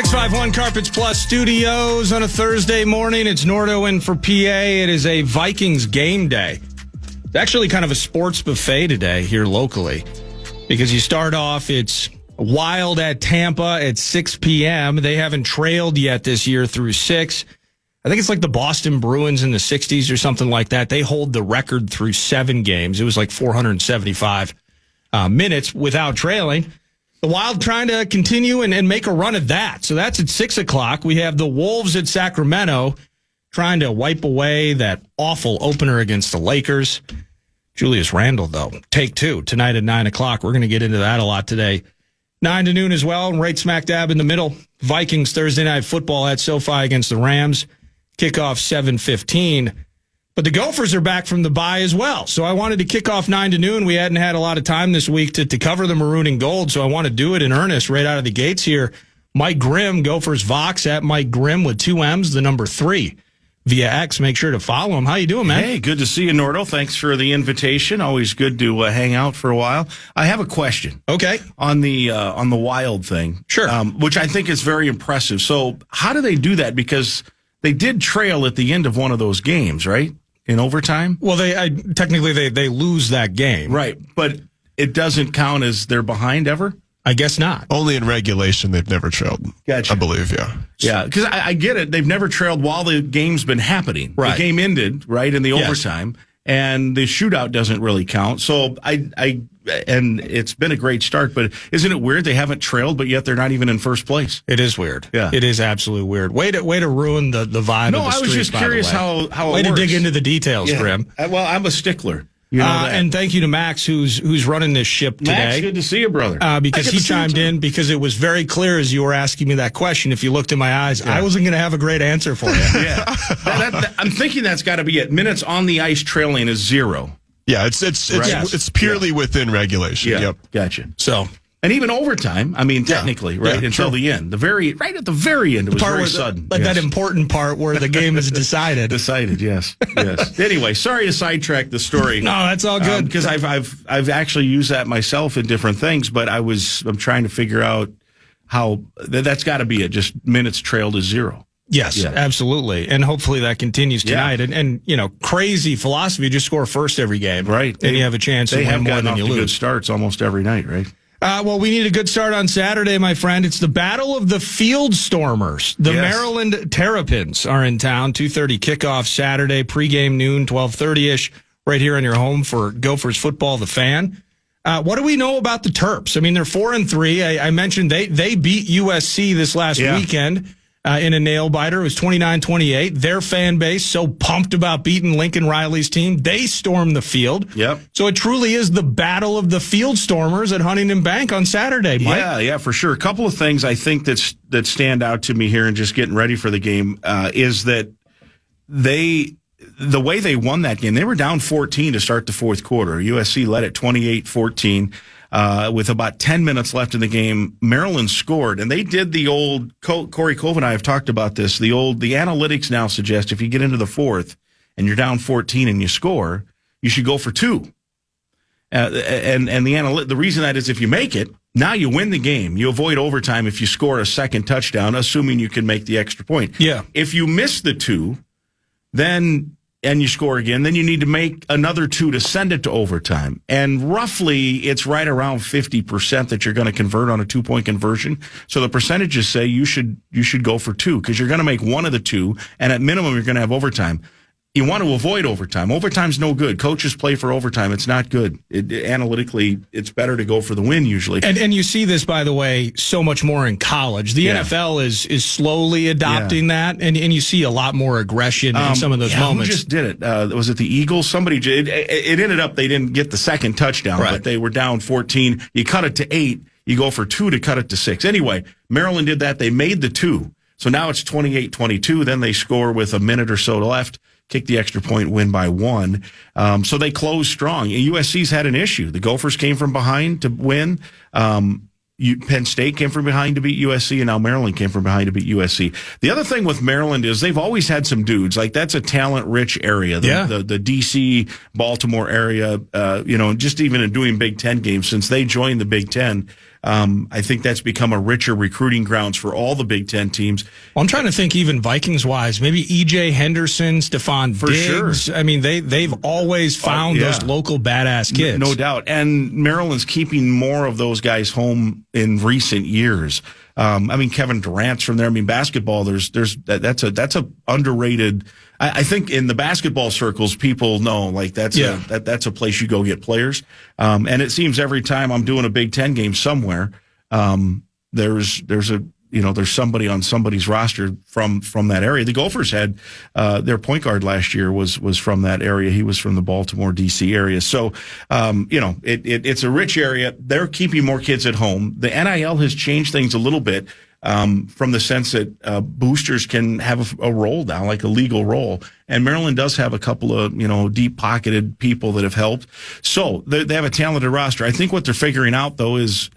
651 Carpets Plus Studios on a Thursday morning. It's Nordo in for PA. It is a Vikings game day. It's actually kind of a sports buffet today here locally because you start off, it's Wild at Tampa at 6 p.m. They haven't trailed yet this year through 6. I think it's like the Boston Bruins in the 60s or something like that. They hold the record through 7 games. It was like 475 minutes without trailing. The Wild trying to continue and make a run at that. So that's at 6 o'clock. We have the Wolves at Sacramento trying to wipe away that awful opener against the Lakers. Julius Randle, though, take 2 tonight at 9 o'clock. We're going to get into that a lot today. 9 to noon as well, and right smack dab in the middle. Vikings Thursday Night Football at SoFi against the Rams. Kickoff 7:15. But the Gophers are back from the bye as well. So I wanted to kick off 9 to noon. We hadn't had a lot of time this week to cover the maroon and gold, so I want to do it in earnest right out of the gates here. Mike Grimm, Gophers VOX at Mike Grimm with 2 M's, the number 3 via X. Make sure to follow him. How you doing, man? Hey, good to see you, Nordo. Thanks for the invitation. Always good to hang out for a while. I have a question. Okay. On the Wild thing. Sure. Which I think is very impressive. So how do they do that? Because they did trail at the end of one of those games, right? In overtime? Well, technically they lose that game. Right, but it doesn't count as they're behind ever? I guess not. Only in regulation they've never trailed. Gotcha. I believe, yeah. Yeah, because I get it. They've never trailed while the game's been happening. Right. The game ended, right, in the overtime, and the shootout doesn't really count. So and it's been a great start, but isn't it weird they haven't trailed, but yet they're not even in first place? It is weird. Yeah. It is absolutely weird. Way to ruin the vibe No, of the I was streak, just curious how it Way works. to dig into the details, Grim. Well, I'm a stickler. You know that. And thank you to Max, who's running this ship today. Max, good to see you, brother. Because he chimed in because it was very clear as you were asking me that question. If you looked in my eyes, I wasn't going to have a great answer for you. Yeah, I'm thinking that's got to be it. Minutes on the ice trailing is 0. Yeah, it's purely within regulation. Yeah, Yep. Gotcha. So, and even overtime, I mean, technically, right, until the end. Right at the very end, it was very sudden. That important part where the game is decided. Decided, yes. Anyway, sorry to sidetrack the story. No, that's all good. Because I've actually used that myself in different things, but I'm trying to figure out how that's got to be it. Just minutes trailed is 0. Yes, absolutely. And hopefully that continues tonight. Yeah. And crazy philosophy, just score first every game. Right. And you have a chance to win more than you lose. Good starts almost every night, right? Well, we need a good start on Saturday, my friend. It's the Battle of the Field Stormers. The Maryland Terrapins are in town. 2:30 kickoff Saturday, pregame noon, 12:30-ish, right here on your home for Gophers football, the fan. What do we know about the Terps? I mean, they're 4-3. I mentioned they beat USC this last weekend. In a nail-biter. It was 29-28. Their fan base so pumped about beating Lincoln Riley's team, they stormed the field. Yep. So it truly is the battle of the Field Stormers at Huntington Bank on Saturday, Mike. Yeah, for sure. A couple of things I think that stand out to me here and just getting ready for the game is that the way they won that game, they were down 14 to start the fourth quarter. USC led at 28-14. With about 10 minutes left in the game, Maryland scored, and they did the old, Corey Cove and I have talked about this, the analytics now suggest if you get into the fourth and you're down 14 and you score, you should go for 2. And the reason that is if you make it, now you win the game. You avoid overtime if you score a second touchdown, assuming you can make the extra point. Yeah. If you miss the 2, and you score again, then you need to make another 2 to send it to overtime. And roughly, it's right around 50% that you're going to convert on a 2-point conversion. So the percentages say you should go for 2 because you're going to make one of the 2, and at minimum, you're going to have overtime. You want to avoid overtime. Overtime's no good. Coaches play for overtime. It's not good. Analytically, it's better to go for the win usually. And you see this, by the way, so much more in college. The NFL is slowly adopting that, and you see a lot more aggression in some of those moments. Who just did it? Was it the Eagles? Somebody did. It ended up they didn't get the second touchdown, but they were down 14. You cut it to 8. You go for 2 to cut it to 6. Anyway, Maryland did that. They made the 2. So now it's 28-22. Then they score with a minute or so left. Kick the extra point, win by 1. So they close strong. USC's had an issue. The Gophers came from behind to win. Penn State came from behind to beat USC, and now Maryland came from behind to beat USC. The other thing with Maryland is they've always had some dudes. Like, that's a talent-rich area. The D.C., Baltimore area, just even in doing Big Ten games, since they joined the Big Ten, I think that's become a richer recruiting grounds for all the Big Ten teams. Well, I'm trying to think even Vikings-wise, maybe E.J. Henderson, Stephon Diggs. Sure. I mean, they've always found those local badass kids. No doubt. And Maryland's keeping more of those guys home in recent years. I mean, Kevin Durant's from there. I mean, basketball, that's a underrated. I think in the basketball circles, people know like that's a place you go get players. And it seems every time I'm doing a Big Ten game somewhere, there's somebody on somebody's roster from that area. The Gophers had their point guard last year was from that area. He was from the Baltimore, D.C. area. So, it's a rich area. They're keeping more kids at home. The NIL has changed things a little bit from the sense that boosters can have a role now, like a legal role. And Maryland does have a couple of, deep-pocketed people that have helped. So they have a talented roster. I think what they're figuring out, though, is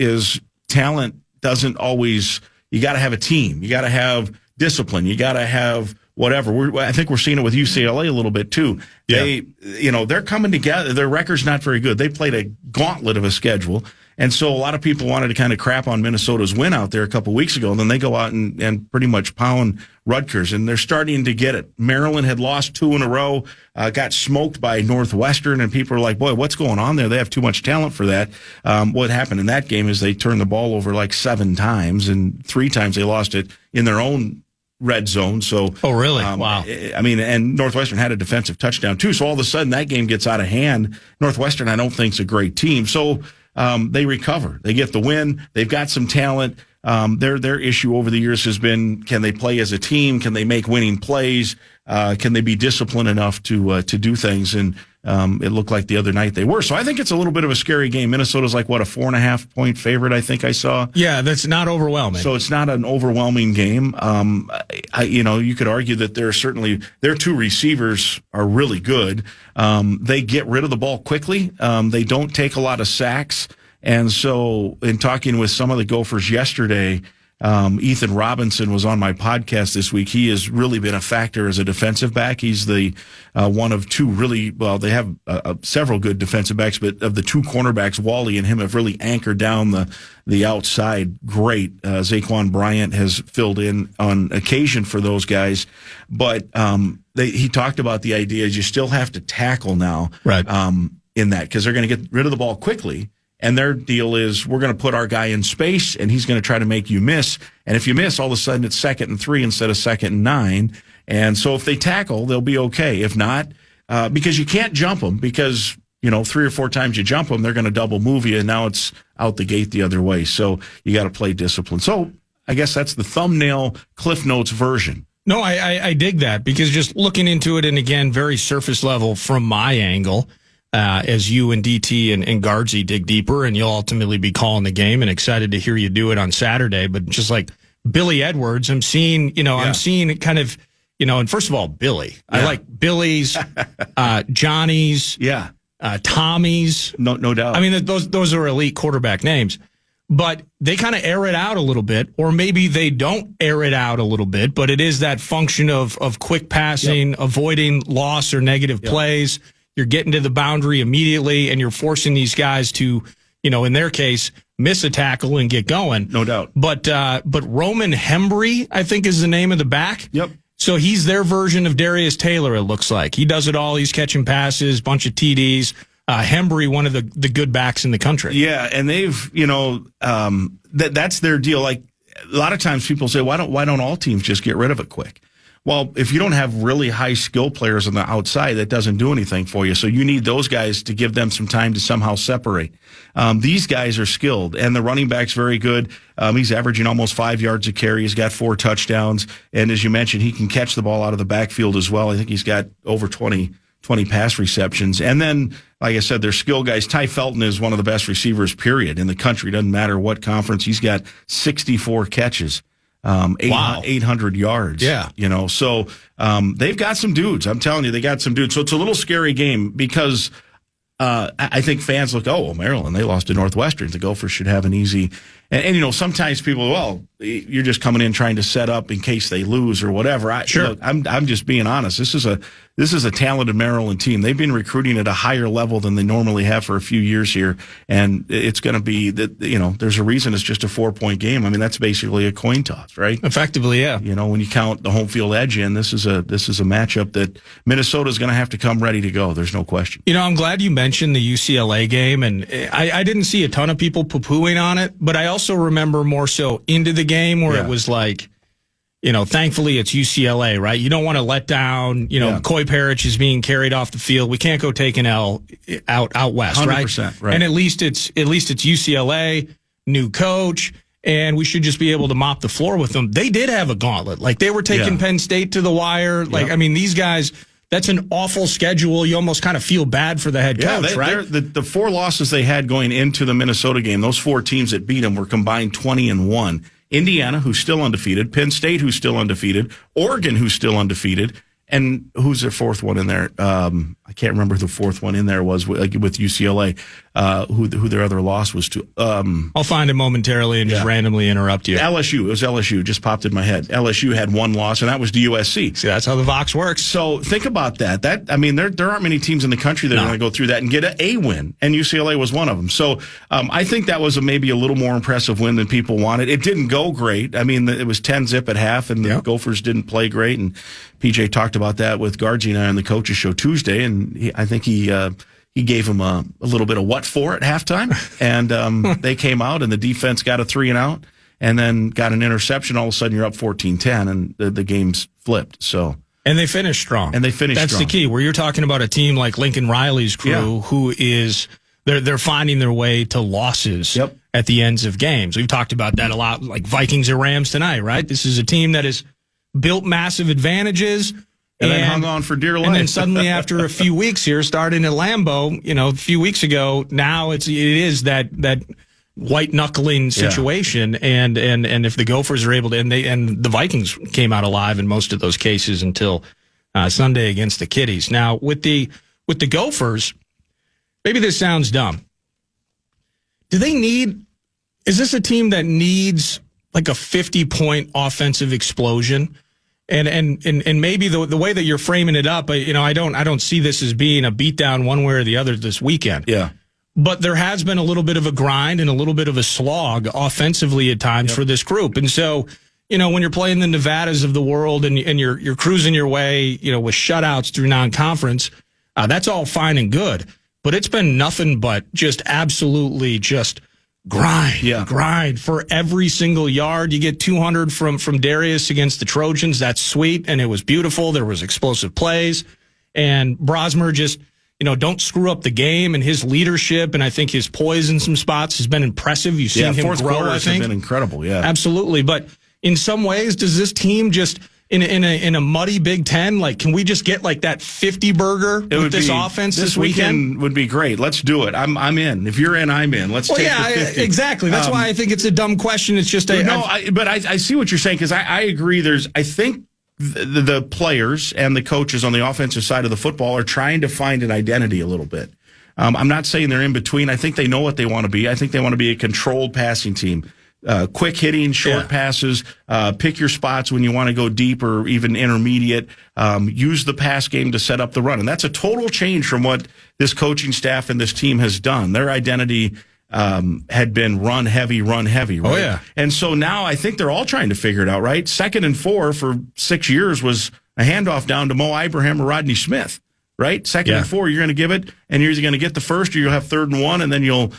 talent doesn't always – you got to have a team. You got to have discipline. You got to have whatever. I think we're seeing it with UCLA a little bit too. Yeah. They're coming together. Their record's not very good. They played a gauntlet of a schedule. And so a lot of people wanted to kind of crap on Minnesota's win out there a couple weeks ago, and then they go out and pretty much pound Rutgers, and they're starting to get it. Maryland had lost 2 in a row, got smoked by Northwestern, and people are like, boy, what's going on there? They have too much talent for that. What happened in that game is they turned the ball over like 7 times, and 3 times they lost it in their own red zone. So, oh, really? Wow. I mean, and Northwestern had a defensive touchdown too. So all of a sudden that game gets out of hand. Northwestern, I don't think, is a great team. So, they recover. They get the win. They've got some talent. Their issue over the years has been, can they play as a team? Can they make winning plays? Can they be disciplined enough to do things? And it looked like the other night they were. So I think it's a little bit of a scary game. Minnesota's like, what, a 4.5 point favorite, I think I saw. Yeah, that's not overwhelming. So it's not an overwhelming game. You could argue that their 2 receivers are really good. They get rid of the ball quickly. They don't take a lot of sacks. And so in talking with some of the Gophers yesterday, Ethan Robinson was on my podcast this week. He has really been a factor as a defensive back. He's the one of 2 really, well, they have several good defensive backs, but of the 2 cornerbacks, Wally and him have really anchored down the outside great. Zaquan Bryant has filled in on occasion for those guys. But he talked about the idea is you still have to tackle now, right? In that, because they're going to get rid of the ball quickly. And their deal is we're going to put our guy in space, and he's going to try to make you miss. And if you miss, all of a sudden it's 2nd and 3 instead of 2nd and 9. And so if they tackle, they'll be okay. If not, because you can't jump them, because 3 or 4 times you jump them, they're going to double move you, and now it's out the gate the other way. So you got to play discipline. So I guess that's the thumbnail Cliff Notes version. No, I dig that, because just looking into it, and again, very surface level from my angle, as you and DT and Guardsy dig deeper, and you'll ultimately be calling the game, and excited to hear you do it on Saturday. But just like Billy Edwards, I'm seeing kind of, and first of all, Billy. Yeah. I like Billy's, Johnny's, Tommy's. No doubt. I mean, those are elite quarterback names. But they kind of air it out a little bit, or maybe they don't air it out a little bit, but it is that function of quick passing, avoiding loss or negative plays. You're getting to the boundary immediately, and you're forcing these guys to, in their case, miss a tackle and get going. No doubt. But Roman Hembry, I think, is the name of the back. Yep. So he's their version of Darius Taylor, it looks like. He does it all. He's catching passes, bunch of TDs. Hembry, one of the good backs in the country. Yeah, and they've, that's their deal. Like, a lot of times people say, why don't all teams just get rid of it quick? Well, if you don't have really high skill players on the outside, that doesn't do anything for you. So you need those guys to give them some time to somehow separate. These guys are skilled, and the running back's very good. He's averaging almost 5 yards a carry. He's got 4 touchdowns. And as you mentioned, he can catch the ball out of the backfield as well. I think he's got over 20 pass receptions. And then, like I said, they're skill guys. Ty Felton is one of the best receivers, period, in the country. Doesn't matter what conference. He's got 64 catches. 800 yards. Yeah. So they've got some dudes. I'm telling you, they got some dudes. So it's a little scary game, because I think fans look, Maryland, they lost to Northwestern. The Gophers should have an easy. And sometimes people, you're just coming in trying to set up in case they lose or whatever. Sure. Look, I'm just being honest. This is this is a talented Maryland team. They've been recruiting at a higher level than they normally have for a few years here, and it's going to be that, there's a reason it's just a 4-point game. I mean, that's basically a coin toss, right? Effectively, yeah. When you count the home field edge in, this is a matchup that Minnesota's going to have to come ready to go. There's no question. I'm glad you mentioned the UCLA game, and I didn't see a ton of people poo-pooing on it, but I also remember more so into the game where it was like, thankfully it's UCLA, right? You don't want to let down, Coy Parrish is being carried off the field. We can't go take an L out west, 100%, right? And at least it's UCLA, new coach, and we should just be able to mop the floor with them. They did have a gauntlet. Like, they were taking Penn State to the wire. Like, I mean, these guys, that's an awful schedule. You almost kind of feel bad for the head coach, right? The 4 losses they had going into the Minnesota game, those 4 teams that beat them were combined 20-1. Indiana, who's still undefeated, Penn State, who's still undefeated, Oregon, who's still undefeated, and who's their 4th one in there? I can't remember who the 4th one in there was with UCLA, who their other loss was to. I'll find it momentarily and just randomly interrupt you. LSU. It was LSU. Just popped in my head. LSU had 1 loss, and that was to USC. See, that's how the Vox works. So think about that. There aren't many teams in the country that are going to go through that and get a win, and UCLA was one of them. So I think that was maybe a little more impressive win than people wanted. It didn't go great. I mean, it was 10-0 at half, and the Gophers didn't play great, and PJ talked about that with Gargi and I on the coaches show Tuesday, and I think he gave him a little bit of what for at halftime, and they came out, and the defense got a 3-and-out, and then got an interception. All of a sudden, you're up 14-10, and the game's flipped. So. And they finished strong. That's the key. Where you're talking about a team like Lincoln Riley's crew, who is they're finding their way to losses at the ends of games. We've talked about that a lot, like Vikings or Rams tonight, right? This is a team that has built massive advantages. And then hung on for dear life. And then suddenly, after a few weeks here, starting at Lambeau, a few weeks ago, now it is that white knuckling situation. And if the Gophers are able to, and the Vikings came out alive in most of those cases until Sunday against the Kitties. Now with the Gophers, maybe this sounds dumb. Is this a team that needs like a 50-point offensive explosion? And maybe the way that you're framing it up, I don't see this as being a beatdown one way or the other this weekend. Yeah. But there has been a little bit of a grind and a little bit of a slog offensively at times for this group. And so, when you're playing the Nevadas of the world and you're cruising your way, with shutouts through non-conference, that's all fine and good. But it's been nothing but just absolutely just grind for every single yard. You get 200 from Darius against the Trojans. That's sweet, and it was beautiful. There was explosive plays, and Brosmer just, don't screw up the game, and his leadership and I think his poise in some spots has been impressive. You've seen him grow, I think. Have been incredible, Absolutely. But in some ways, does this team just in a muddy Big Ten, like, can we just get like that 50 burger with this offense this weekend? Would be great. Let's do it. I'm in. If you're in, I'm in. Let's take the 50. Exactly. That's why I think it's a dumb question. It's just I see what you're saying, because I agree. I think the players and the coaches on the offensive side of the football are trying to find an identity a little bit. I'm not saying they're in between. I think they know what they want to be. I think they want to be a controlled passing team. Quick hitting, short passes, pick your spots when you want to go deep or even intermediate, use the pass game to set up the run. And that's a total change from what this coaching staff and this team has done. Their identity had been run heavy, right? Oh, yeah. And so now I think they're all trying to figure it out, right? 2nd and 4 for 6 years was a handoff down to Mo Ibrahim or Rodney Smith, right? 2nd and 4, you're going to give it, and you're either going to get the first or you'll have 3rd and 1, and then you'll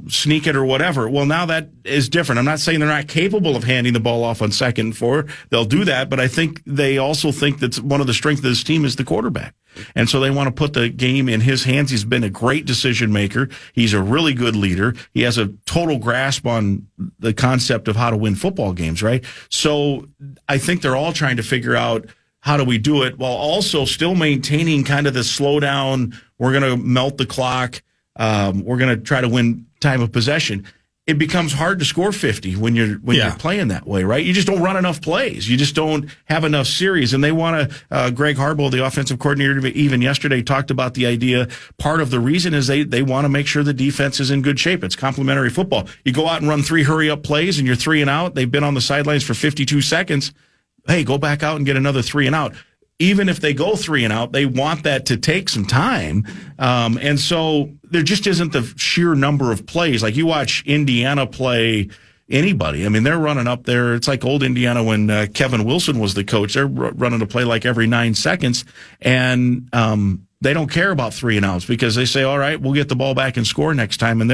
sneak it or whatever. Well, now that is different. I'm not saying they're not capable of handing the ball off on 2nd and 4. They'll do that, but I think they also think that one of the strengths of this team is the quarterback. And so they want to put the game in his hands. He's been a great decision maker. He's a really good leader. He has a total grasp on the concept of how to win football games, right? So I think they're all trying to figure out, how do we do it while also still maintaining kind of the slow down, we're going to melt the clock, we're going to try to win time of possession. It becomes hard to score 50 when you're playing that way, right? You just don't run enough plays. You just don't have enough series. And they want to, Greg Harbaugh, the offensive coordinator, even yesterday talked about the idea. Part of the reason is they want to make sure the defense is in good shape. It's complementary football. You go out and run 3 hurry-up plays and you're 3 and out. They've been on the sidelines for 52 seconds. Hey, go back out and get another 3 and out. even if they go 3 and out, they want that to take some time. And so there just isn't the sheer number of plays. Like you watch Indiana play anybody. I mean, they're running up there. It's like old Indiana when Kevin Wilson was the coach. They're running a play like every 9 seconds. And they don't care about 3 and outs because they say, all right, we'll get the ball back and score next time. And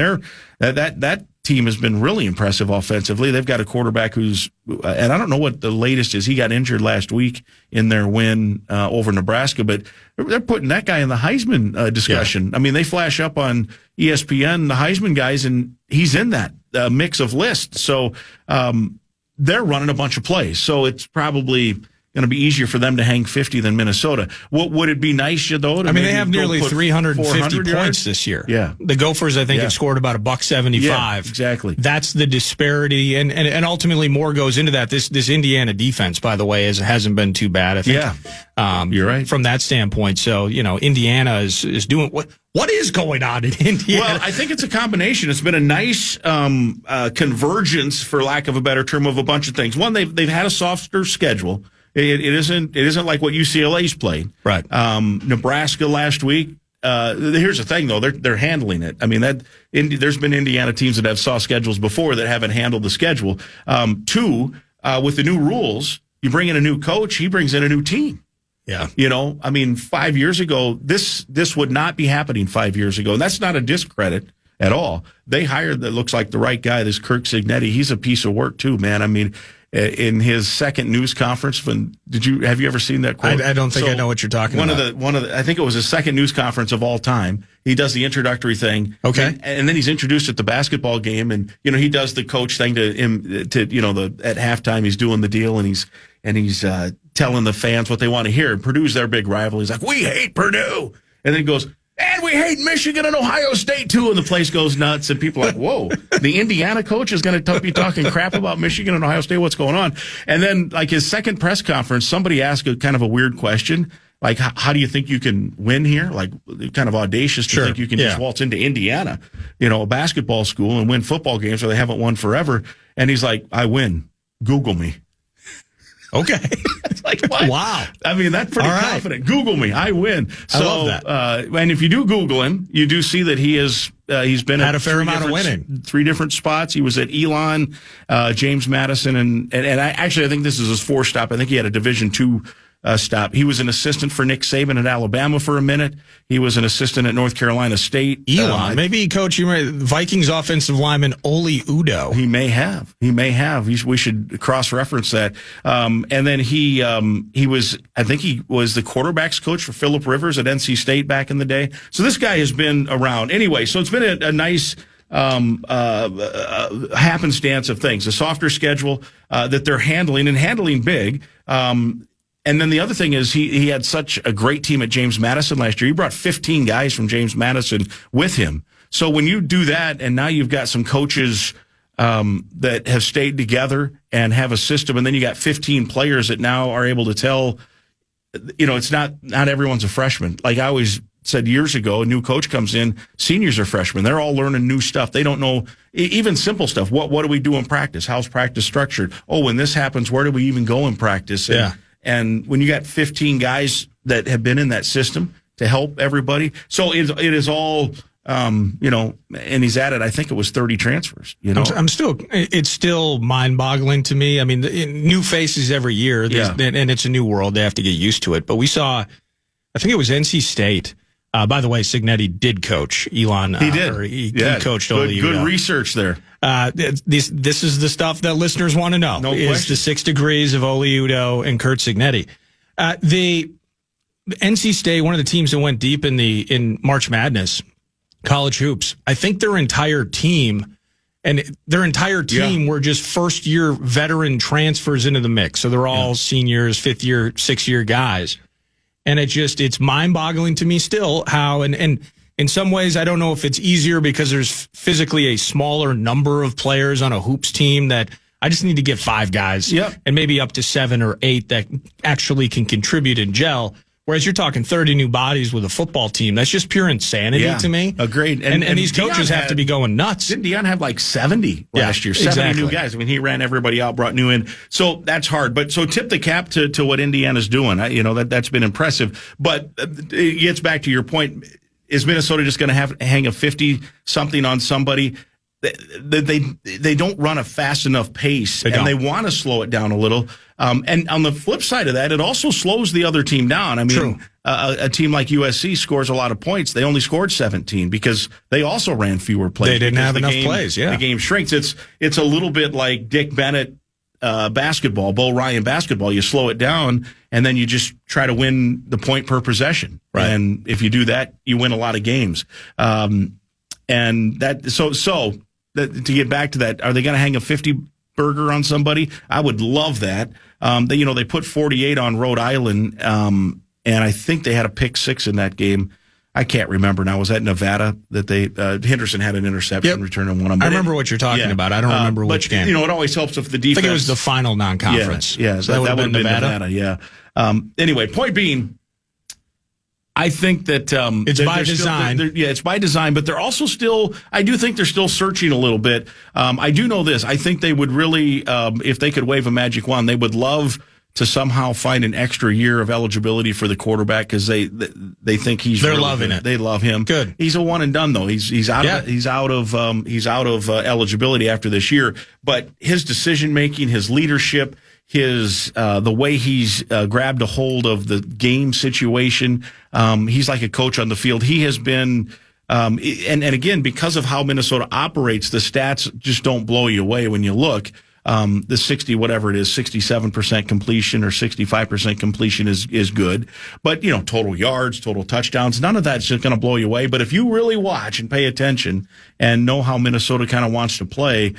that team has been really impressive offensively. They've got a quarterback who's, and I don't know what the latest is. He got injured last week in their win over Nebraska, but they're putting that guy in the Heisman discussion. Yeah. I mean, they flash up on ESPN, the Heisman guys, and he's in that mix of lists. So they're running a bunch of plays. So it's probably going to be easier for them to hang 50 than Minnesota. What would it be nice, though? I mean, they have nearly 350 points this year. Yeah. The Gophers, I think, have scored about $175. Yeah, exactly. That's the disparity, and ultimately more goes into that. This Indiana defense, by the way, hasn't been too bad. I think. Yeah. You're right. From that standpoint. So, Indiana is doing what is going on in Indiana? Well, I think it's a combination. It's been a nice convergence, for lack of a better term, of a bunch of things. One, they've had a softer schedule. It isn't like what UCLA's played. Right. Nebraska last week. Here's the thing, though. They're handling it. I mean, there's been Indiana teams that have soft schedules before that haven't handled the schedule. Two, with the new rules, you bring in a new coach, he brings in a new team. Yeah. I mean, 5 years ago, this would not be happening 5 years ago. And that's not a discredit at all. They hired, that looks like the right guy, this Kirk Cignetti. He's a piece of work, too, man. I mean, in his second news conference, have you ever seen that quote? I don't think I know what you're talking about. One of the, I think it was his second news conference of all time. He does the introductelly thing. Okay. And then he's introduced at the basketball game, and, he does the coach thing at halftime, he's doing the deal, and he's telling the fans what they want to hear. Purdue's their big rival. He's like, we hate Purdue. And then he goes, and we hate Michigan and Ohio State, too. And the place goes nuts. And people are like, whoa, the Indiana coach is going to be talking crap about Michigan and Ohio State. What's going on? And then, like, his second press conference, somebody asked a kind of a weird question. Like, how do you think you can win here? Like, kind of audacious to think you can just waltz into Indiana, a basketball school, and win football games where they haven't won forever. And he's like, I win. Google me. Okay. It's like, what? Wow. I mean, that's pretty confident. Google me. I win. So, I love that. And if you do Google him, you do see that he's been had at a fair amount of winning. 3 different spots. He was at Elon, James Madison, and I think this is his 4th stop. I think he had a Division II stop. He was an assistant for Nick Saban at Alabama for a minute. He was an assistant at North Carolina State. Elon. Maybe he coached Vikings offensive lineman Oli Udoh. He may have. We should cross-reference that. And then he was the quarterback's coach for Phillip Rivers at NC State back in the day. So this guy has been around. Anyway, so it's been a nice happenstance of things. A softer schedule that they're handling big. And then the other thing is he had such a great team at James Madison last year. He brought 15 guys from James Madison with him. So when you do that, and now you've got some coaches that have stayed together and have a system, and then you got 15 players that now are able to tell, it's not everyone's a freshman. Like I always said years ago, a new coach comes in, seniors are freshmen. They're all learning new stuff. They don't know even simple stuff. What do we do in practice? How's practice structured? Oh, when this happens, where do we even go in practice? And when you got 15 guys that have been in that system to help everybody, so it is all, and he's added, I think it was 30 transfers. It's still mind-boggling to me. I mean, new faces every year, and it's a new world. They have to get used to it. But we saw, I think it was NC State. By the way, Cignetti did coach Elon. He did. He coached Oli Udoh. Good research there. This is the stuff that listeners want to know. No is question. The 6 degrees of Oli Udoh and Kurt Cignetti. The NC State, one of the teams that went deep in March Madness, college hoops. I think their entire team were just first-year veteran transfers into the mix. So they're all seniors, 5th-year, 6th-year guys. And it's mind-boggling to me still how, and in some ways, I don't know if it's easier because there's physically a smaller number of players on a hoops team that I just need to get 5 guys and maybe up to 7 or 8 that actually can contribute and gel. Whereas you're talking 30 new bodies with a football team. That's just pure insanity to me. Agreed. And these coaches have to be going nuts. Didn't Deion have like 70 last year? 70 new guys. I mean, he ran everybody out, brought new in. So that's hard. But so tip the cap to what Indiana's doing. That's been impressive. But it gets back to your point. Is Minnesota just going to hang a 50-something on somebody? They don't run a fast enough pace, and they want to slow it down a little. And on the flip side of that, it also slows the other team down. I mean, a team like USC scores a lot of points. They only scored 17 because they also ran fewer plays. They didn't have enough plays. Yeah, the game shrinks. It's a little bit like Dick Bennett basketball, Bo Ryan basketball. You slow it down, and then you just try to win the point per possession. Right. And if you do that, you win a lot of games. And that to get back to that, are they going to hang a 50 burger on somebody? I would love that. They put 48 on Rhode Island, and I think they had a pick 6 in that game. I can't remember now. Was that Nevada that Henderson had an interception return on one of them? I remember what you're talking about. I don't remember which game. It always helps if the defense. I think it was the final non-conference. Yeah, so that would have been Nevada. Yeah. Anyway, point being, I think that it's by design. It's by design, but they're also still. I do think they're still searching a little bit. I do know this. I think they would really, if they could wave a magic wand, they would love to somehow find an extra year of eligibility for the quarterback because they think he's. They're really loving good. it. They love him. Good. He's a one and done though. He's out of eligibility after this year. But his decision making, his leadership, the way he's grabbed a hold of the game situation. He's like a coach on the field. He has been, and again, because of how Minnesota operates, the stats just don't blow you away when you look. The 67% completion or 65% completion is good. But, total yards, total touchdowns, none of that's just going to blow you away. But if you really watch and pay attention and know how Minnesota kind of wants to play,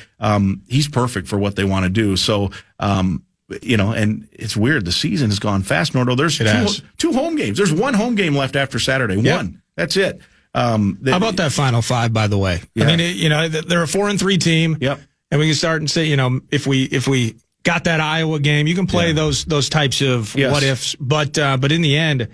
he's perfect for what they want to do. So, and it's weird. The season has ggone fast, Nordo. There's two home games. There's one home game left after Saturday. Yep. One. That's it. How about that Final Five, by the way? Yeah. I mean, they're a 4-3 team. Yep. And we can start and say, if we got that Iowa game, you can play those types of what ifs. But in the end,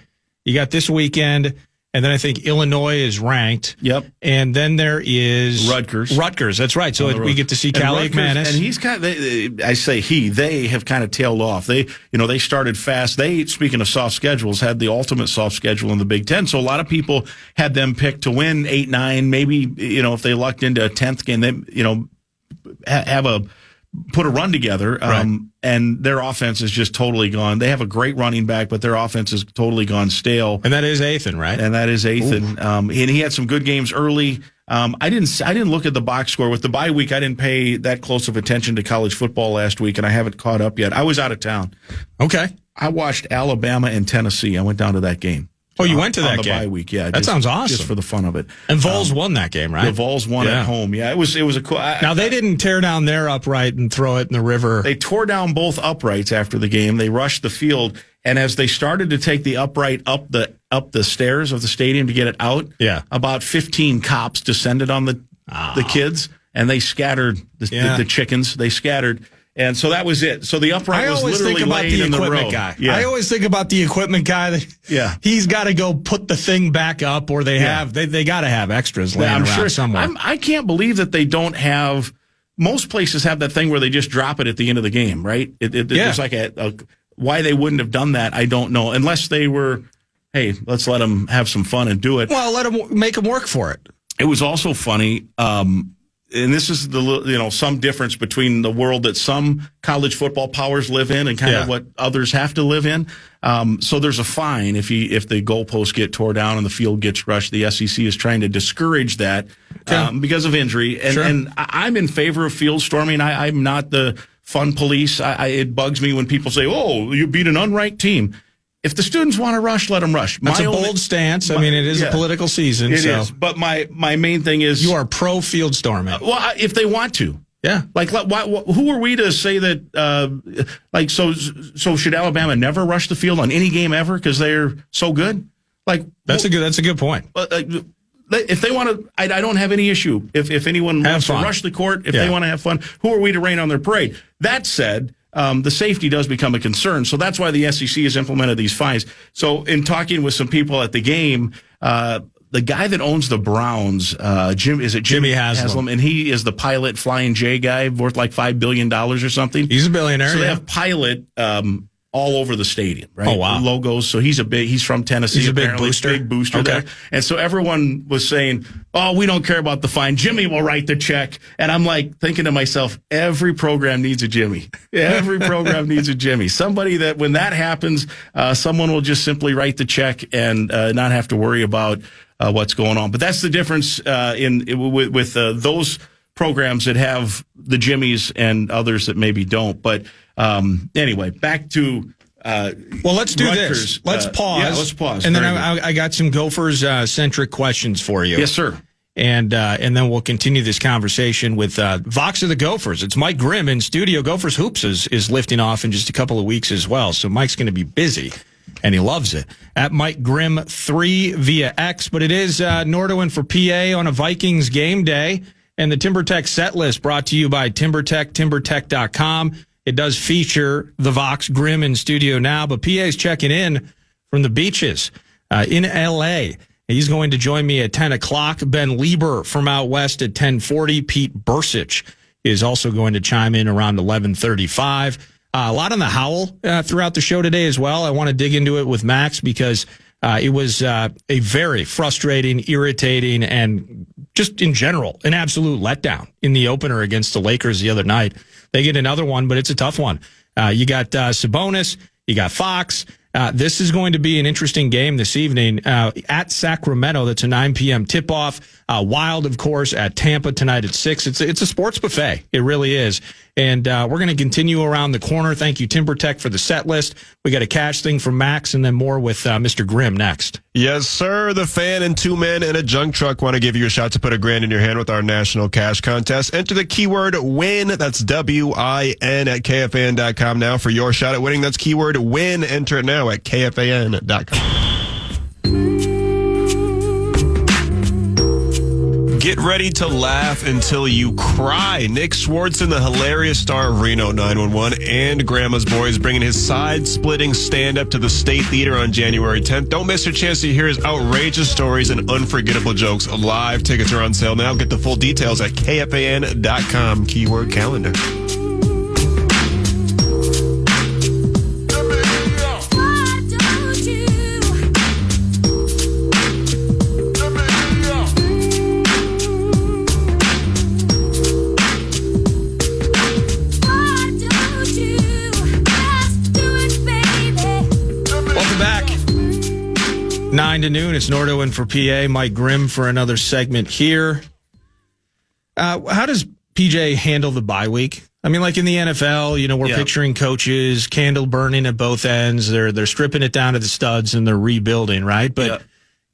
you got this weekend. And then I think Illinois is ranked. Yep. And then there is Rutgers. That's right. So we get to see Callie McManus. And he's they have kind of tailed off. They started fast. They, speaking of soft schedules, had the ultimate soft schedule in the Big Ten. So a lot of people had them picked to win 8-9. Maybe, if they lucked into a 10th game, they, put a run together, and their offense is just totally gone. They have a great running back, but their offense is totally gone stale. And that is Athan, right? And that is Athan. And he had some good games early. I didn't look at the box score with the bye week. I didn't pay that close of attention to college football last week, and I haven't caught up yet. I was out of town. Okay. I watched Alabama and Tennessee. I went down to that game. Oh, you went to that on the game? bye week, yeah. That sounds awesome. Just for the fun of it. And Vols won that game, right? The Vols won at home. Yeah, it was a cool. Now they didn't tear down their upright and throw it in the river. They tore down both uprights after the game. They rushed the field, and as they started to take the upright up the stairs of the stadium to get it out, about 15 cops descended on the kids, and they scattered the chickens. They scattered. And so that was it. So the upright was literally laying in the road. I always think about the equipment guy. He's got to go put the thing back up, or they got to have extras laying around somewhere. I can't believe that they don't have. Most places have that thing where they just drop it at the end of the game, right? There's like why they wouldn't have done that, I don't know, unless they were. Hey, let's let them have some fun and do it. Well, make them work for it. It was also funny. And this is some difference between the world that some college football powers live in and kind of what others have to live in. So there's a fine if the goalposts get tore down and the field gets rushed. The SEC is trying to discourage that because of injury. And I'm in favor of field storming. I'm not the fun police. It bugs me when people say, "Oh, you beat an unranked team." If the students want to rush, let them rush. That's a bold stance. I mean, it is a political season. It is. But my main thing is... You are pro-field storming. Well, if they want to. Yeah. Like, who are we to say that... So should Alabama never rush the field on any game ever because they're so good? That's a good point. If they want to... I don't have any issue. If anyone wants to rush the court, if they want to have fun, who are we to rain on their parade? That said... the safety does become a concern. So that's why the SEC has implemented these fines. So in talking with some people at the game, the guy that owns the Browns, Jimmy Haslam, and he is the Pilot Flying J guy, worth like $5 billion or something. He's a billionaire. So they have Pilot all over the stadium, right? Oh, wow. Logos. So he's from Tennessee. He's a big booster. There. And so everyone was saying, oh, we don't care about the fine. Jimmy will write the check. And I'm like thinking to myself, every program needs a Jimmy. Every program needs a Jimmy. Somebody that when that happens, someone will just simply write the check and not have to worry about what's going on. But that's the difference with those programs that have the Jimmies and others that maybe don't. But anyway, back to well, let's do Rutgers. this. Let's pause. Yeah, let's pause. And then I got some Gophers centric questions for you. Yes, sir. And then we'll continue this conversation with Vox of the Gophers. It's Mike Grimm in studio. Gophers Hoops is lifting off in just a couple of weeks as well. So Mike's going to be busy, and he loves it. At Mike Grimm 3 via X. But it is Nordo in for PA on a Vikings game day. And the TimberTech set list brought to you by TimberTech, TimberTech.com. It does feature the Vox Grimm in studio now, but PA's checking in from the beaches in L.A. He's going to join me at 10 o'clock. Ben Lieber from out west at 10:40. Pete Bursich is also going to chime in around 11:35. A lot on the Howl throughout the show today as well. I want to dig into it with Max because it was a very frustrating, irritating, and just in general, an absolute letdown in the opener against the Lakers the other night. They get another one, but it's a tough one. You got Sabonis, you got Fox. This is going to be an interesting game this evening at Sacramento. That's a 9 p.m. tip-off. Wild, of course, at Tampa tonight at 6. It's a sports buffet. It really is. And we're going to continue around the corner. Thank you, TimberTech, for the set list. We got a cash thing from Max and then more with Mr. Grimm next. Yes, sir. The Fan and 2 men and a junk truck want to give you a shot to put $1,000 in your hand with our national cash contest. Enter the keyword WIN. That's WIN at KFAN.com now for your shot at winning. That's keyword WIN. Enter it now at KFAN.com. Get ready to laugh until you cry. Nick Swartzen, the hilarious star of Reno 911 and Grandma's Boys, bringing his side-splitting stand-up to the State Theater on January 10th. Don't miss your chance to hear his outrageous stories and unforgettable jokes live. Tickets are on sale now. Get the full details at KFAN.com, keyword calendar. Welcome back. 9 to noon. It's Nordo in for PA. Mike Grimm for another segment here. How does PJ handle the bye week? I mean, like in the NFL, we're picturing coaches, candle burning at both ends. They're stripping it down to the studs and they're rebuilding, right? But,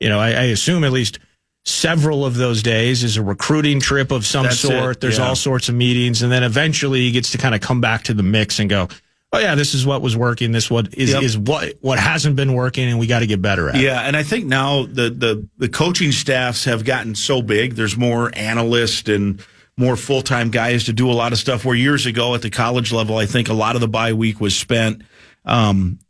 I assume at least several of those days is a recruiting trip of some sort. There's all sorts of meetings. And then eventually he gets to kind of come back to the mix and go, oh, yeah, this is what was working. This is what hasn't been working, and we got to get better at it. Yeah, and I think now the coaching staffs have gotten so big. There's more analysts and more full-time guys to do a lot of stuff, where years ago at the college level, I think a lot of the bye week was spent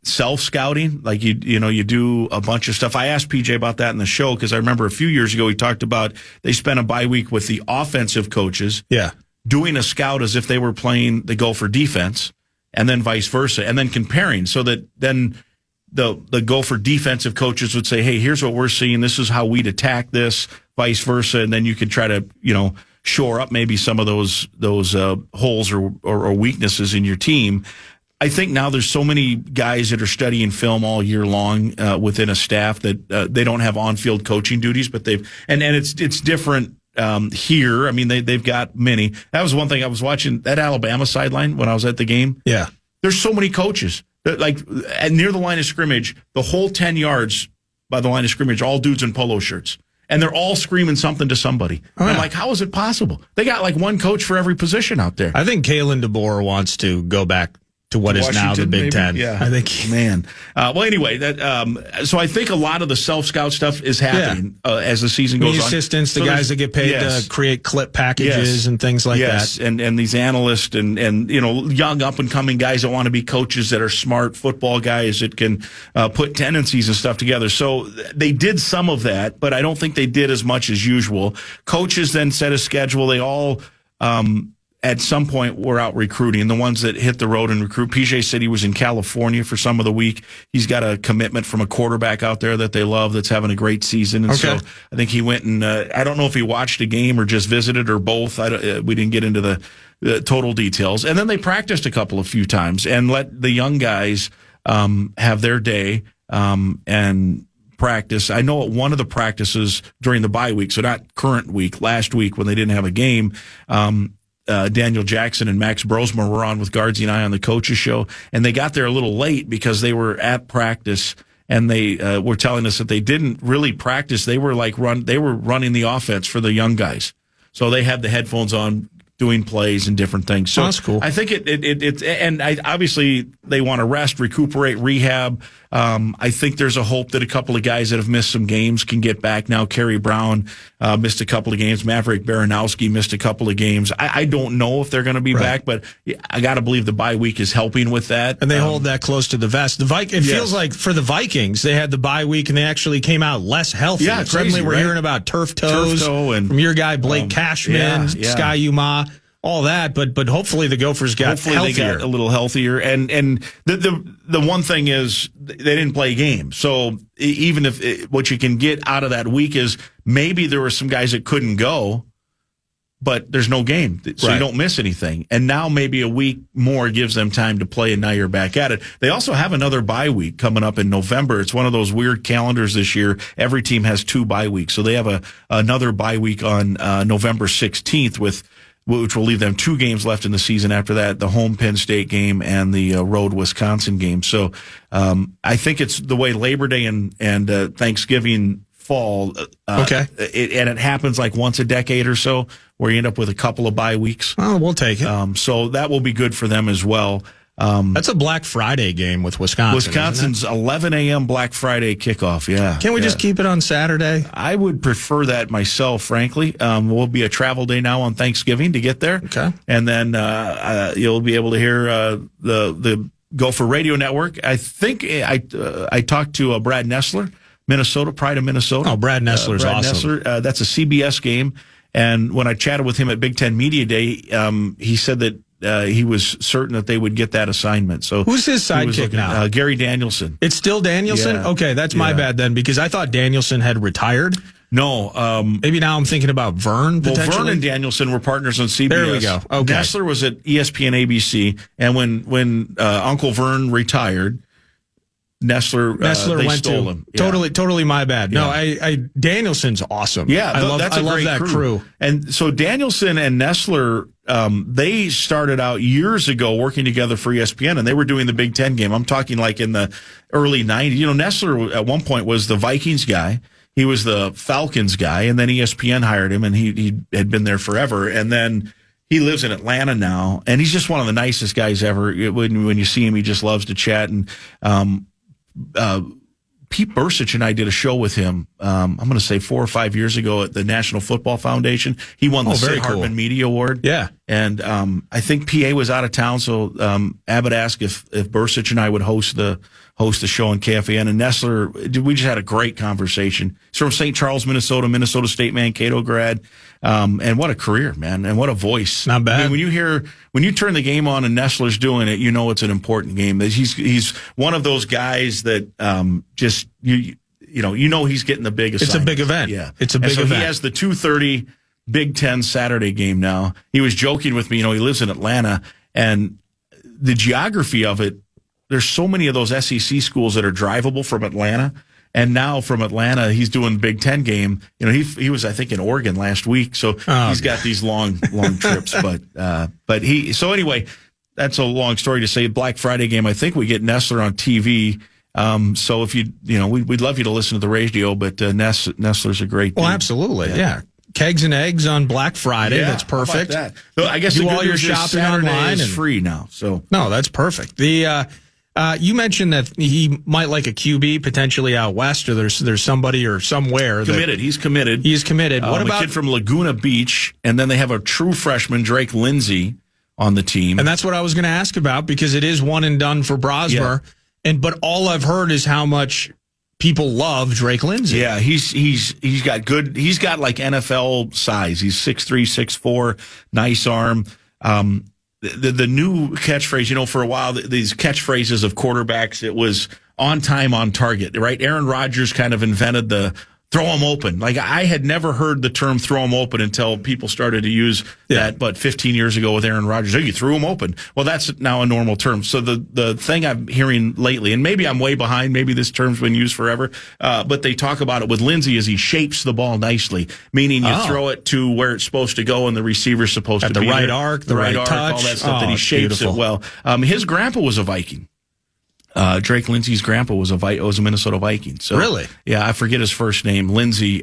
self-scouting. Like, you do a bunch of stuff. I asked PJ about that in the show because I remember a few years ago he talked about they spent a bye week with the offensive coaches doing a scout as if they were playing the Gopher defense, and then vice versa, and then comparing so that then the Gopher defensive coaches would say, hey, here's what we're seeing. This is how we'd attack this, vice versa. And then you could try to, shore up maybe some of those holes or weaknesses in your team. I think now there's so many guys that are studying film all year long within a staff that they don't have on-field coaching duties, but it's different here. I mean, they've got many. That was one thing. I was watching that Alabama sideline when I was at the game. Yeah. There's so many coaches. Like, near the line of scrimmage, the whole 10 yards by the line of scrimmage, all dudes in polo shirts. And they're all screaming something to somebody. Oh, yeah. I'm like, how is it possible? They got like one coach for every position out there. I think Kalen DeBoer wants to go back to what is now the Washington, Big maybe? Ten. Yeah. I think. Man. Well, anyway, so I think a lot of the self-scout stuff is happening as the season goes The on. assistants, the So guys that get paid to create clip packages and things like that. And these analysts and young up-and-coming guys that want to be coaches that are smart football guys that can put tendencies and stuff together. So they did some of that, but I don't think they did as much as usual. Coaches then set a schedule. They all at some point were out recruiting. The ones that hit the road and recruit. PJ said he was in California for some of the week. He's got a commitment from a quarterback out there that they love that's having a great season. And so I think he went and I don't know if he watched a game or just visited or both. We didn't get into the total details. And then they practiced a few times and let the young guys have their day and practice. I know at one of the practices during the bye week, so not current week, last week when they didn't have a game, Daniel Jackson and Max Brosmer were on with Guardsy and I on the coaches show, and they got there a little late because they were at practice and they were telling us that they didn't really practice. They were running the offense for the young guys. So they had the headphones on doing plays and different things. So that's cool. I think obviously they want to rest, recuperate, rehab. I think there's a hope that a couple of guys that have missed some games can get back now. Kerry Brown missed a couple of games. Maverick Baranowski missed a couple of games. I don't know if they're going to be back, but I got to believe the bye week is helping with that. And they hold that close to the vest. It feels like for the Vikings, they had the bye week and they actually came out less healthy. Yeah, suddenly we're hearing about turf toe from your guy Blake Cashman, Sky Yuma. All that, but hopefully the Gophers got healthier. They got a little healthier, and the one thing is they didn't play a game. So even if what you can get out of that week is maybe there were some guys that couldn't go, but there's no game, so you don't miss anything. And now maybe a week more gives them time to play, and now you're back at it. They also have another bye week coming up in November. It's one of those weird calendars this year. Every team has 2 bye weeks, so they have another bye week on November 16th which will leave them 2 games left in the season after that, the home Penn State game and the road Wisconsin game. So I think it's the way Labor Day and Thanksgiving fall. And it happens like once a decade or so where you end up with a couple of bye weeks. Oh, we'll take it. So that will be good for them as well. That's a Black Friday game with Wisconsin. Wisconsin's 11 a.m. Black Friday kickoff. Yeah. Can't we just keep it on Saturday? I would prefer that myself, frankly. Will be a travel day now on Thanksgiving to get there. Okay. And then you'll be able to hear the Gopher Radio Network. I think I talked to Brad Nessler, Minnesota, Pride of Minnesota. Oh, Brad Nessler's awesome. Nessler, that's a CBS game. And when I chatted with him at Big Ten Media Day, he said that he was certain that they would get that assignment. So who's his sidekick now? Gary Danielson. It's still Danielson? Yeah. Okay, that's my bad then, because I thought Danielson had retired. No. Maybe now I'm thinking about Vern, potentially. Well, Vern and Danielson were partners on CBS. There we go. Okay. Nessler was at ESPN ABC, and when Uncle Vern retired, Nessler they went stole to him. Yeah. Totally my bad. No, Danielson's awesome. Yeah, I love great that crew. And so Danielson and Nessler, they started out years ago working together for ESPN, and they were doing the Big Ten game. I'm talking like in the early 90s. Nessler at one point was the Vikings guy. He was the Falcons guy, and then ESPN hired him, and he had been there forever. And then he lives in Atlanta now, and he's just one of the nicest guys ever. When you see him, he just loves to chat. And Pete Bursich and I did a show with him, I'm going to say 4 or 5 years ago at the National Football Foundation. He won the Sid Hartman Media Award. Yeah. And I think PA was out of town, so Abbott asked if Bursich and I would host the show on KFAN. And Nessler, we just had a great conversation. He's from St. Charles, Minnesota State Mankato grad. And what a career, man, and what a voice. Not bad. I mean, when you turn the game on and Nessler's doing it, it's an important game. He's one of those guys that just he's getting the big assignment. It's a big event. Yeah, it's a big event. He has the 2:30 Big Ten Saturday game now. He was joking with me. He lives in Atlanta, and the geography of it. There's so many of those SEC schools that are drivable from Atlanta. And now from Atlanta, he's doing Big Ten game. He was, I think, in Oregon last week. So he's got these long trips. So anyway, that's a long story to say. Black Friday game, I think we get Nessler on TV. So if we'd love you to listen to the radio, but Nessler's a great dude. Well, absolutely. Yeah. kegs and eggs on Black Friday. Yeah, That's perfect. How about that? So I guess Do the all good your news is shopping Saturday online is free now. So no, that's perfect. The you mentioned that he might like a QB potentially out west, or there's somebody or somewhere committed. He's committed. He's committed. What about a kid from Laguna Beach? And then they have a true freshman, Drake Lindsay, on the team. And that's what I was going to ask about, because it is one and done for Brosmer. Yeah. But all I've heard is how much people love Drake Lindsay. Yeah, he's got like NFL size. He's 6'3", 6'4", nice arm. The new catchphrase, for a while, these catchphrases of quarterbacks, it was on time, on target, right? Aaron Rodgers kind of invented the throw them open. Like, I had never heard the term throw them open until people started to use that, but 15 years ago with Aaron Rodgers, you threw them open. Well, that's now a normal term. So the thing I'm hearing lately, and maybe I'm way behind, maybe this term's been used forever, but they talk about it with Lindsay, is he shapes the ball nicely, meaning you throw it to where it's supposed to go and the receiver's supposed at to be the right there. arc, the right touch, all that stuff, that he shapes beautiful. it well. His grandpa was a Viking. Drake Lindsay's grandpa was a Minnesota Viking. So, really? Yeah, I forget his first name. Lindsay.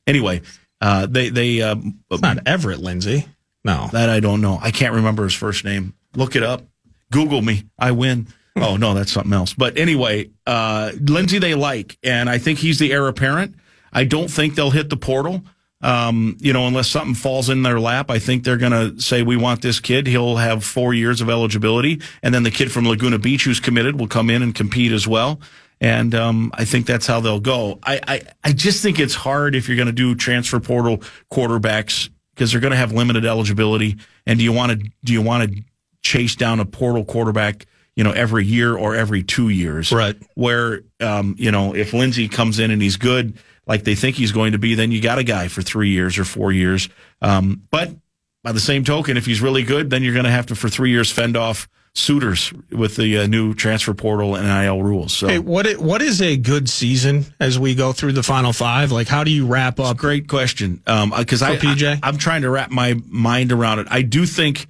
Anyway, it's not Everett Lindsay. No, that I don't know. I can't remember his first name. Look it up. Google me. I win. Oh no, that's something else. But anyway, Lindsay they like, and I think he's the heir apparent. I don't think they'll hit the portal. Unless something falls in their lap, I think they're going to say, we want this kid. He'll have 4 years of eligibility. And then the kid from Laguna Beach who's committed will come in and compete as well. And I think that's how they'll go. I just think it's hard if you're going to do transfer portal quarterbacks, because they're going to have limited eligibility. And do you want to chase down a portal quarterback, every year or every 2 years? Right. Where, if Lindsay comes in and he's good, like they think he's going to be, then you got a guy for 3 years or 4 years. But by the same token, if he's really good, then you're going to have to, for 3 years, fend off suitors with the new transfer portal and NIL rules. So, hey, what is a good season as we go through the Final Five? Like, how do you wrap up? Great question. Because I'm trying to wrap my mind around it. I do think,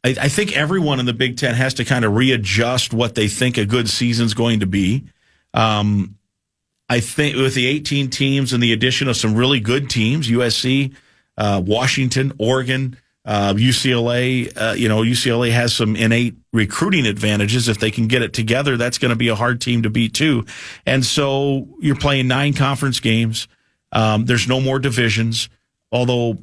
I think everyone in the Big Ten has to kind of readjust what they think a good season's going to be. I think with the 18 teams and the addition of some really good teams, USC, Washington, Oregon, UCLA, UCLA has some innate recruiting advantages. If they can get it together, that's going to be a hard team to beat too. And so you're playing 9 conference games. There's no more divisions, although,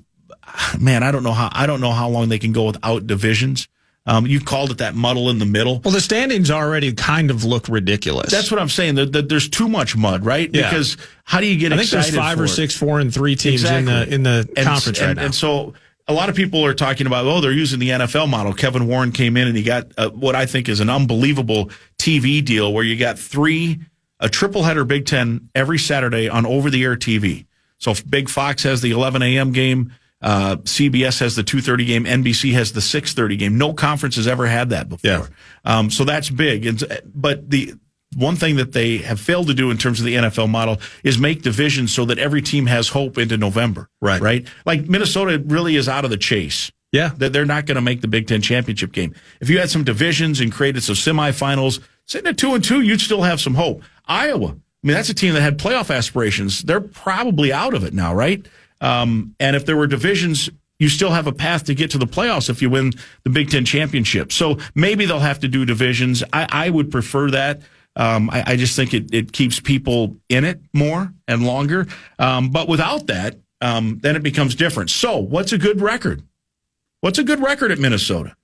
man, I don't know how long they can go without divisions. You called it that muddle in the middle. Well, the standings already kind of look ridiculous. That's what I'm saying. There's too much mud, right? Yeah. Because how do you get excited? I think there's 5 or 6 4-3 teams in the conference right now. And so a lot of people are talking about, they're using the NFL model. Kevin Warren came in and he got what I think is an unbelievable TV deal where you got a triple header Big Ten every Saturday on over-the-air TV. So if Big Fox has the 11 a.m. game, CBS has the 2:30 game. NBC has the 6:30 game. No conference has ever had that before. Yeah. So that's big. But the one thing that they have failed to do in terms of the NFL model is make divisions so that every team has hope into November. Right? Like Minnesota really is out of the chase. Yeah. They're not going to make the Big Ten championship game. If you had some divisions and created some semifinals, sitting at 2-2, you'd still have some hope. Iowa, that's a team that had playoff aspirations. They're probably out of it now, right? And if there were divisions, you still have a path to get to the playoffs if you win the Big Ten championship. So maybe they'll have to do divisions. I would prefer that. I just think it keeps people in it more and longer. But without that, then it becomes different. So what's a good record? What's a good record at Minnesota?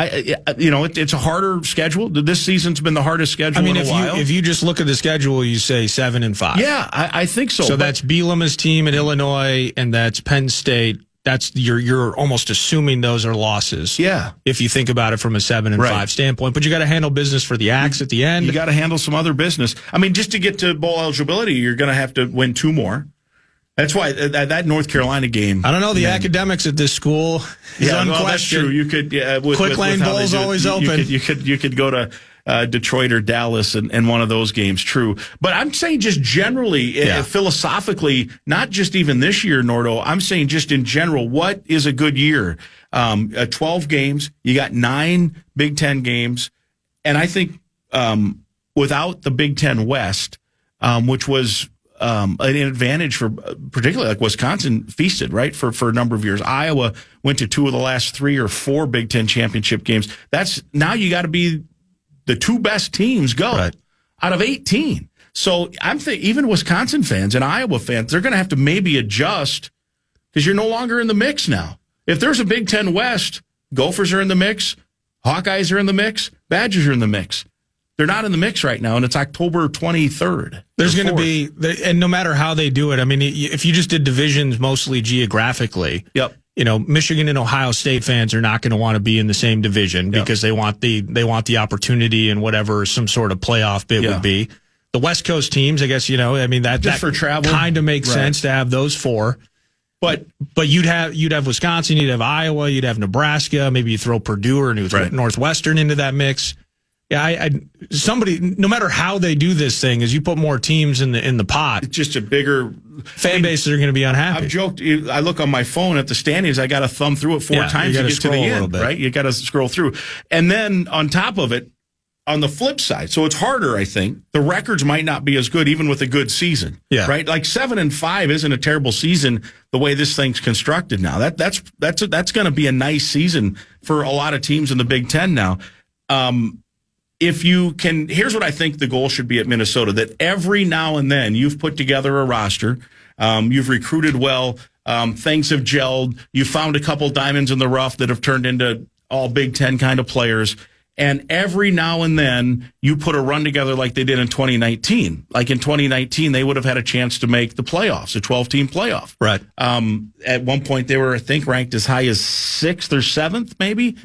It's a harder schedule. This season's been the hardest schedule in a while. If you just look at the schedule, you say 7-5. Yeah, I think so. So that's Bielema's team at Illinois, and that's Penn State. That's you're almost assuming those are losses. Yeah, if you think about it from a 7-5 standpoint, but you got to handle business for the Axe at the end. You got to handle some other business. Just to get to bowl eligibility, you're going to have to win 2 more. That's why that North Carolina game. I don't know. The academics at this school is unquestioned. Well, that's true. You could Quick Lane Bowl's always open. You could go to Detroit or Dallas and one of those games. True, but I'm saying just generally, philosophically, not just even this year, Nordo. I'm saying just in general, what is a good year? 12 games. You got 9 Big Ten games, and I think without the Big Ten West, which was an advantage for particularly like Wisconsin feasted, right, for a number of years. Iowa went to 2 of the last 3 or 4 Big Ten championship games. That's now you got to be the 2 best teams go out of 18. So I'm thinking even Wisconsin fans and Iowa fans, they're going to have to maybe adjust because you're no longer in the mix now. If there's a Big Ten West, Gophers are in the mix, Hawkeyes are in the mix, Badgers are in the mix. They're not in the mix right now, and it's October 23rd. There's going to be, and no matter how they do it, I mean, if you just did divisions mostly geographically, Michigan and Ohio State fans are not going to want to be in the same division because they want the opportunity and whatever some sort of playoff bid would be. The West Coast teams, I guess, that for travel kind of makes sense to have those 4. But you'd have Wisconsin, you'd have Iowa, you'd have Nebraska, maybe you throw Purdue or Northwestern into that mix. Yeah, somebody, no matter how they do this thing, as you put more teams in the pot, it's just a bigger fan bases are going to be unhappy. I've joked. I look on my phone at the standings. I got to thumb through it 4 times to get to the end. Right, you got to scroll through, and then on top of it, on the flip side, so it's harder. I think the records might not be as good, even with a good season. Yeah, right. Like 7-5 isn't a terrible season the way this thing's constructed now. That's going to be a nice season for a lot of teams in the Big Ten now. If you can, here's what I think the goal should be at Minnesota, that every now and then you've put together a roster, you've recruited well, things have gelled, you found a couple diamonds in the rough that have turned into all Big Ten kind of players, and every now and then you put a run together like they did in 2019. Like in 2019, they would have had a chance to make the playoffs, a 12-team playoff. Right. At one point, they were, I think, ranked as high as 6th or 7th, maybe.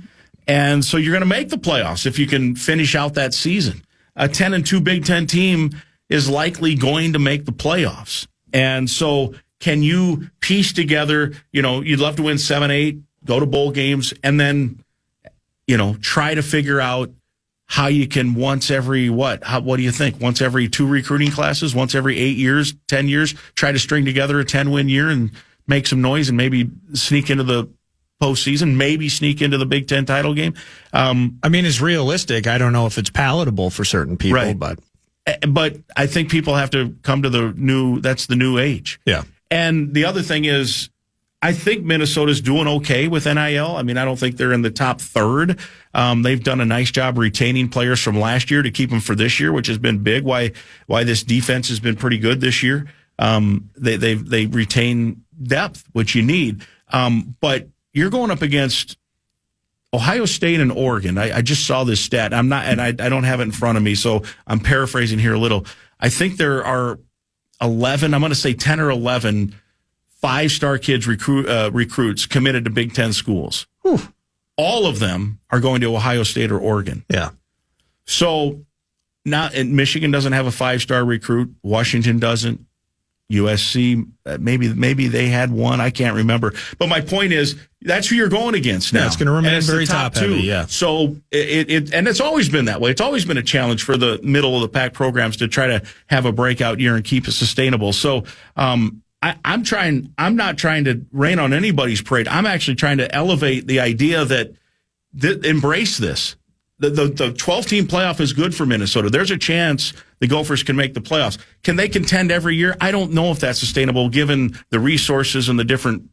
And so you're going to make the playoffs if you can finish out that season. A 10-2 Big Ten team is likely going to make the playoffs. And so can you piece together, you'd love to win 7-8, go to bowl games, and then, try to figure out how you can once every, what do you think? Once every 2 recruiting classes, once every 8 years, 10 years, try to string together a 10-win year and make some noise and maybe sneak into the postseason, maybe sneak into the Big Ten title game. It's realistic. I don't know if it's palatable for certain people, but I think people have to come to that's the new age. Yeah. And the other thing is, I think Minnesota's doing okay with NIL. I don't think they're in the top third. They've done a nice job retaining players from last year to keep them for this year, which has been big. Why this defense has been pretty good this year. They retain depth, which you need. But you're going up against Ohio State and Oregon. I just saw this stat. I don't have it in front of me, so I'm paraphrasing here a little. I think there are 11, I'm going to say 10 or 11 5-star kids recruits committed to Big Ten schools. Whew. All of them are going to Ohio State or Oregon. Yeah. So now Michigan doesn't have a 5-star recruit. Washington doesn't. USC, maybe they had one. I can't remember. But my point is, that's who you're going against now. Yeah, it's going to remain very top heavy. Yeah. So and it's always been that way. It's always been a challenge for the middle of the pack programs to try to have a breakout year and keep it sustainable. So I'm not trying to rain on anybody's parade. I'm actually trying to elevate the idea that embrace this. The 12-team playoff is good for Minnesota. There's a chance the Gophers can make the playoffs. Can they contend every year? I don't know if that's sustainable given the resources and the different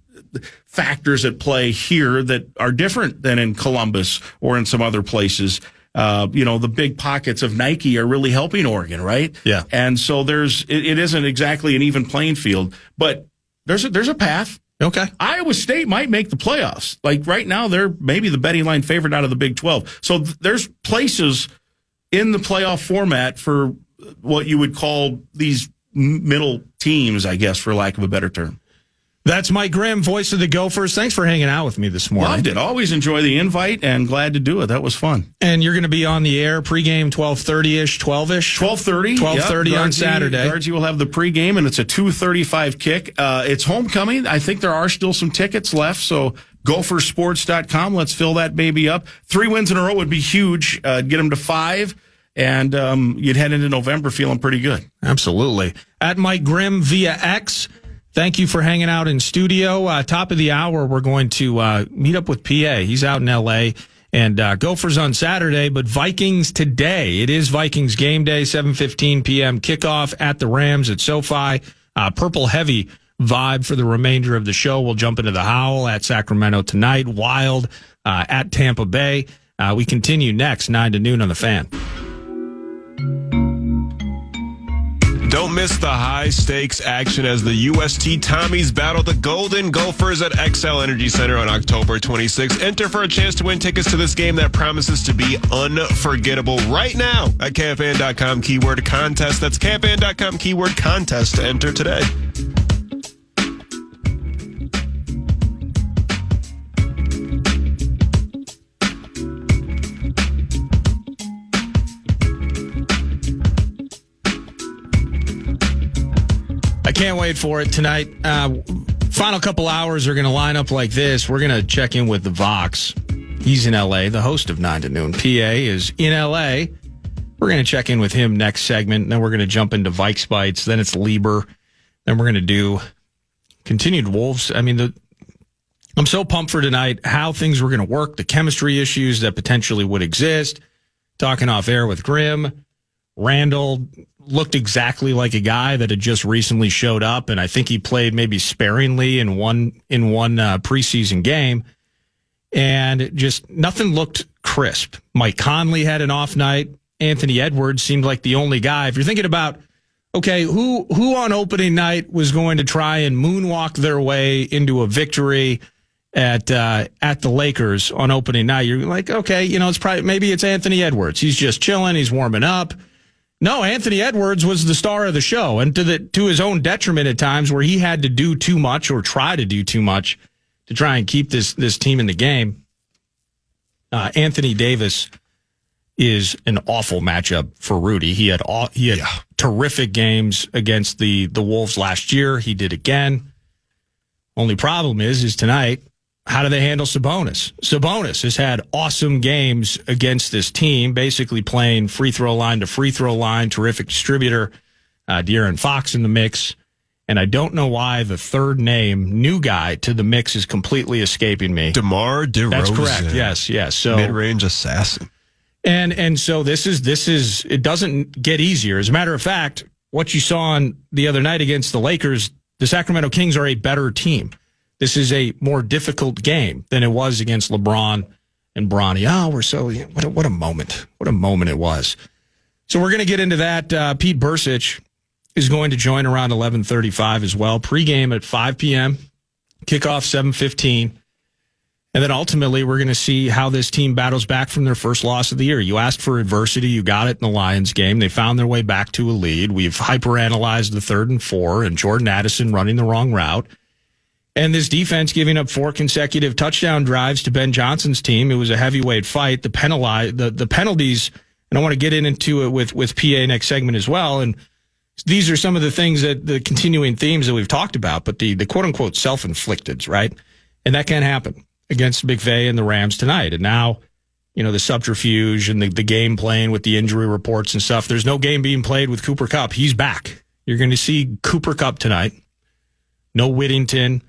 factors at play here that are different than in Columbus or in some other places. The big pockets of Nike are really helping Oregon, right? Yeah. And so it isn't exactly an even playing field, but there's a path. Okay. Iowa State might make the playoffs. Like right now, they're maybe the betting line favorite out of the Big 12. So there's places in the playoff format for what you would call these middle teams, I guess, for lack of a better term. That's Mike Grimm, voice of the Gophers. Thanks for hanging out with me this morning. Loved it. Always enjoy the invite and glad to do it. That was fun. And you're going to be on the air pregame 12:30-ish, 12-ish? 12:30. 12:30 on Saturday. Guardsy will have the pregame, and it's a 2:35 kick. It's homecoming. I think there are still some tickets left, so gophersports.com. Let's fill that baby up. 3 wins in a row would be huge. Get them to 5, and you'd head into November feeling pretty good. Absolutely. At Mike Grimm via X. Thank you for hanging out in studio. Top of the hour, we're going to meet up with PA. He's out in L.A., And Gophers on Saturday, but Vikings today. It is Vikings game day, 7:15 p.m. kickoff at the Rams at SoFi. Purple heavy vibe for the remainder of the show. We'll jump into the Howl at Sacramento tonight. Wild at Tampa Bay. We continue next, 9 to noon on the Fan. Don't miss the high-stakes action as the UST Tommies battle the Golden Gophers at XL Energy Center on October 26th. Enter for a chance to win tickets to this game that promises to be unforgettable right now at KFAN.com keyword contest. That's KFAN.com keyword contest to enter today. I can't wait for it tonight. Final couple hours are going to line up like this. We're going to check in with the Vox. He's in L.A., the host of 9 to noon. PA is in L.A. We're going to check in with him next segment. Then we're going to jump into Vikes Bites. Then it's Lieber. Then we're going to do continued Wolves. I mean, I'm so pumped for tonight, how things were going to work, the chemistry issues that potentially would exist. Talking off air with Grimm. Randall looked exactly like a guy that had just recently showed up, and I think he played maybe sparingly in one preseason game, and just nothing looked crisp. Mike Conley had an off night. Anthony Edwards seemed like the only guy. If you're thinking about, okay, who on opening night was going to try and moonwalk their way into a victory at the Lakers on opening night, you're like, okay, maybe it's Anthony Edwards. He's just chilling. He's warming up. No, Anthony Edwards was the star of the show, and to his own detriment at times, where he had to do too much or try to do too much to try and keep this team in the game. Anthony Davis is an awful matchup for Rudy. He had terrific games against the Wolves last year. He did again. Only problem is tonight, how do they handle Sabonis? Sabonis has had awesome games against this team, basically playing free throw line to free throw line, terrific distributor. De'Aaron Fox in the mix. And I don't know why the third name, new guy to the mix, is completely escaping me. DeMar DeRozan. That's correct. Yes. So mid-range assassin. And so this is it doesn't get easier. As a matter of fact, what you saw on the other night against the Lakers, the Sacramento Kings are a better team. This is a more difficult game than it was against LeBron and Bronny. What a moment. What a moment it was. So we're going to get into that. Pete Bursich is going to join around 11:35 as well. Pregame at 5 p.m., kickoff 7:15. And then ultimately, we're going to see how this team battles back from their first loss of the year. You asked for adversity. You got it in the Lions game. They found their way back to a lead. We've hyperanalyzed the 3rd and 4 and Jordan Addison running the wrong route. And this defense giving up 4 consecutive touchdown drives to Ben Johnson's team. It was a heavyweight fight. The penalties, and I want to get into it with PA next segment as well. And these are some of the things that the continuing themes that we've talked about, but the quote unquote self-inflicted, right? And that can happen against McVay and the Rams tonight. And now, the subterfuge and the game playing with the injury reports and stuff. There's no game being played with Cooper Kupp. He's back. You're going to see Cooper Kupp tonight. No Whittington.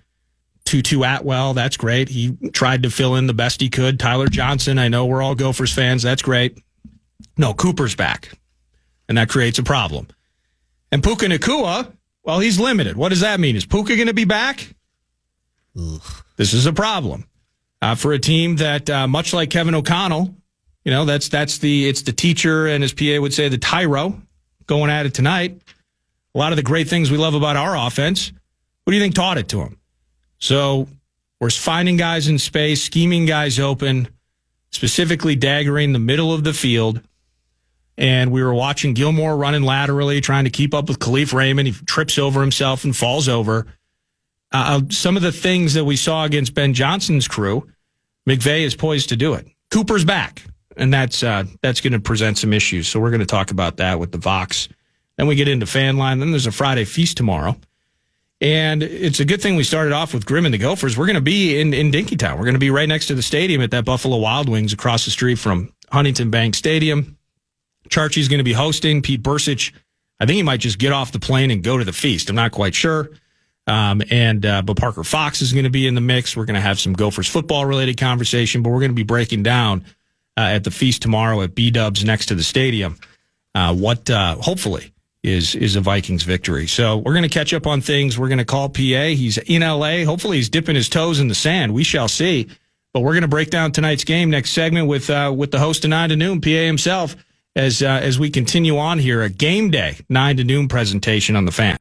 Tutu Atwell, that's great. He tried to fill in the best he could. Tyler Johnson, I know we're all Gophers fans. That's great. No, Cooper's back. And that creates a problem. And Puka Nacua, well, he's limited. What does that mean? Is Puka going to be back? Ugh. This is a problem. For a team that, much like Kevin O'Connell, it's the teacher and, as PA would say, the tyro going at it tonight. A lot of the great things we love about our offense, what do you think taught it to him? So we're finding guys in space, scheming guys open, specifically daggering the middle of the field. And we were watching Gilmore running laterally, trying to keep up with Khalif Raymond. He trips over himself and falls over. Some of the things that we saw against Ben Johnson's crew, McVay is poised to do it. Cooper's back, and that's going to present some issues. So we're going to talk about that with the Vox. Then we get into Fan Line. Then there's a Friday feast tomorrow. And it's a good thing we started off with Grimm and the Gophers. We're going to be in Dinkytown. We're going to be right next to the stadium at that Buffalo Wild Wings across the street from Huntington Bank Stadium. Charchie's going to be hosting. Pete Bursich, I think he might just get off the plane and go to the feast. I'm not quite sure. But Parker Fox is going to be in the mix. We're going to have some Gophers football related conversation, but we're going to be breaking down at the feast tomorrow at B-Dubs next to the stadium what hopefully is a Vikings victory. So we're going to catch up on things. We're going to call PA. He's in LA. Hopefully he's dipping his toes in the sand. We shall see. But we're going to break down tonight's game next segment with the host of 9 to Noon, PA himself, as we continue on here, a game day 9 to Noon presentation on the Fan.